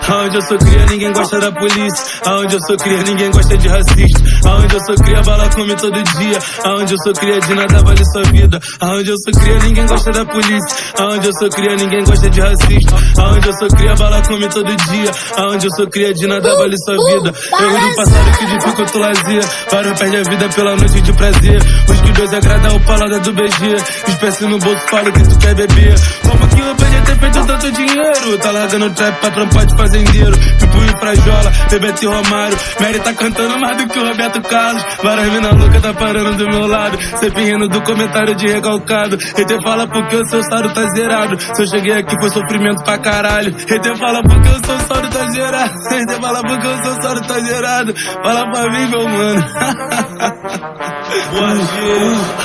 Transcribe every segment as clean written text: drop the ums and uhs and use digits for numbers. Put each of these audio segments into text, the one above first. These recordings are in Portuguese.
Aonde eu sou cria, ninguém gosta da polícia. Aonde eu sou cria, ninguém gosta de racista. Aonde eu sou cria, bala come todo dia. Aonde eu sou cria, de nada vale sua vida. Aonde eu sou cria, ninguém gosta da polícia. Aonde eu sou cria, ninguém gosta de racista. Aonde eu sou cria, bala come todo dia. Aonde eu sou cria, de nada vale sua vida. Erro do passado que dificulta o lazer. Vários perde a vida pela noite de prazer. Os que dois agradam o paladar do BG. Espécie no bolso, fala que tu quer beber. Como que eu podia ter feito tanto dinheiro? Tá largando trap pra trampar de fazendeiro. Pipo e Frajola, Bebeto e Romário. Mary tá cantando mais do que o Roberto Carlos. Várias mina louca tá parando do meu lado. Sempre rindo do comentário de recalcado. Hater fala porque o seu saldo tá zerado. Se eu cheguei aqui foi sofrimento pra caralho. Hater fala porque o seu saldo tá zerado. Hater fala porque o seu saldo tá zerado. Fala pra mim, meu mano.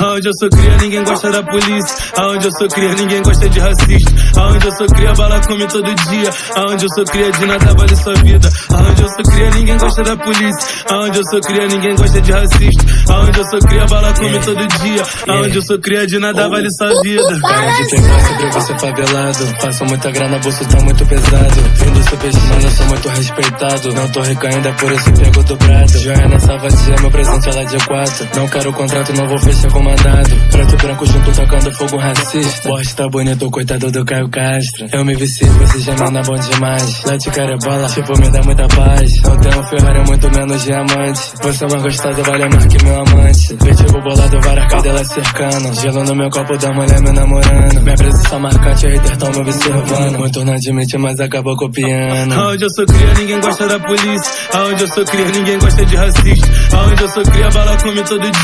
Aonde eu sou cria, ninguém gosta da polícia. Aonde eu sou cria, ninguém gosta de racista. Aonde eu sou cria, bala come todo dia. Aonde eu sou cria, de nada vale sua vida. Aonde eu sou cria, ninguém gosta da polícia. Aonde eu sou cria, ninguém gosta de racista. Aonde eu sou cria, bala come todo dia. Aonde eu sou cria, de nada vale sua vida. Para de tentar sobre você favelado. Faço muita grana, bolso tá muito pesado. Vindo supersticioso, eu sou muito respeitado. Não tô rico ainda, por isso pego dobrado. Joana Salvatia, meu presente ela de 4. Não quero contrato, não vou fechar com mandado. Preto e branco junto tocando fogo racista. Bosta tá bonito, coitado do Caio Castro. Eu me vici, você já manda bom demais. Lá de cara é bola, tipo me dá muita paz. Não tenho Ferrari, muito menos diamante. Você é mais gostosa, vale mais que meu amante. Vertigo bolado, várias cadelas cercando. Gelo no meu copo da mulher me namorando. Minha presença marcante, hater tão me observando. Muito não admite, mas acabou copiando. Aonde eu sou cria, ninguém gosta da polícia. Aonde eu sou cria, ninguém gosta de racista. Aonde eu sou cria, bala come todo dia.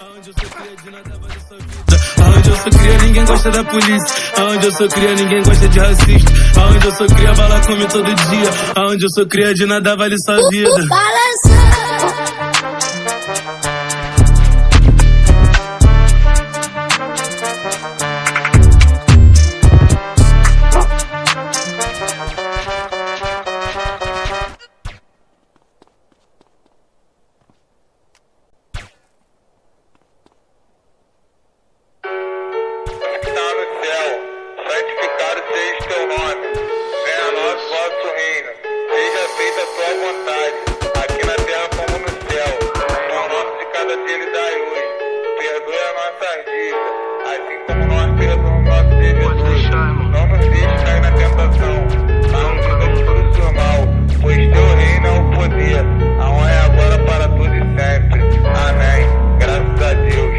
Aonde eu sou cria, de nada vale sua vida. Aonde eu sou cria, ninguém gosta da polícia. Aonde eu sou cria, ninguém gosta de racista. Aonde eu sou cria, bala come todo dia. Aonde eu sou cria, de nada vale sua vida. Santificado seja teu nome, venha a nós o vosso reino, seja feita a tua vontade, aqui na terra como no céu. O pão nosso de cada dia lhe dai hoje, perdoe as nossas dívidas, assim como nós perdoamos nossos devedores. Não nos deixe cair na tentação, mas nos livra de todo o mal, pois teu reino é o poder, a honra é agora para todos e sempre. Amém. Graças a Deus.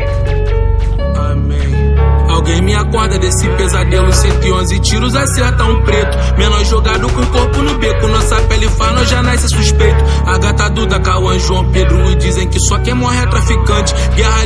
Alguém me acorda desse pesadelo. 111 tiros acerta um preto. Menor jogado com o corpo no beco. Nossa pele faz, nós já nasce suspeito. A gata Duda, Cauã, João Pedro. E dizem que só quem morre é traficante. Guerra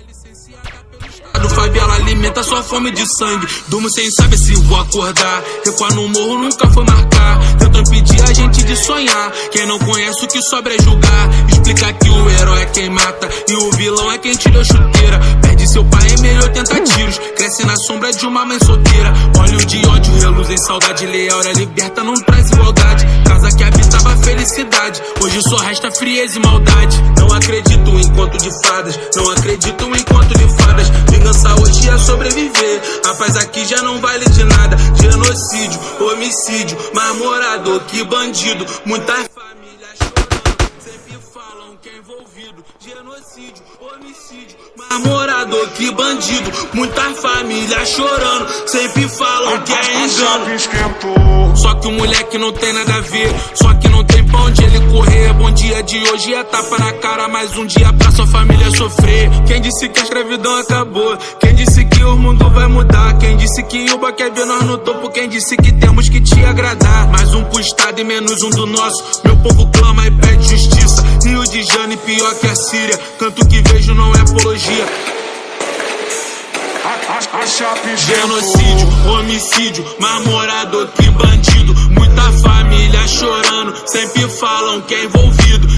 licenciada pelo Estado. Favela alimenta sua fome de sangue. Durmo sem saber se vou acordar. Recuar no morro nunca foi marcar. Tentam impedir a gente de sonhar. Quem não conhece o que sobra é julgar. Explicar que o herói é quem mata e o vilão é quem te deu chuteira. Perde seu pai em 1080 tiros. Cresce na sombra de uma mãe solteira. Óleo de ódio reluz em saudade. Lei Áurea liberta, não traz igualdade. Casa que habitava felicidade, hoje só resta frieza e maldade. Não acredito em conto de fadas, não acredito em conto de fadas. Vingança hoje é sobreviver, a paz aqui já não vale de nada. Genocídio, homicídio, mais morador que bandido. Muitas famílias chorando, sempre falam que é envolvido. Genocídio, homicídio, mais morador que bandido. Muitas famílias chorando, sempre falam que é engano. Só que o moleque não tem nada a ver, só que não tem pra onde ele correr. Bom dia de hoje é tapa na cara, mais um dia pra sua família sofrer. Quem disse que a escravidão acabou? Quem disse que o mundo vai mudar? Quem disse que o Uba quer ver nós no topo? Quem disse que temos que te agradar? Mais um pro estado e menos um do nosso. Meu povo clama e pede justiça. Rio de Janeiro pior que a Síria. Canto que vejo não é apologia. Genocídio, homicídio, mais morador que bandido. Muita família chorando, sempre falam que é envolvido.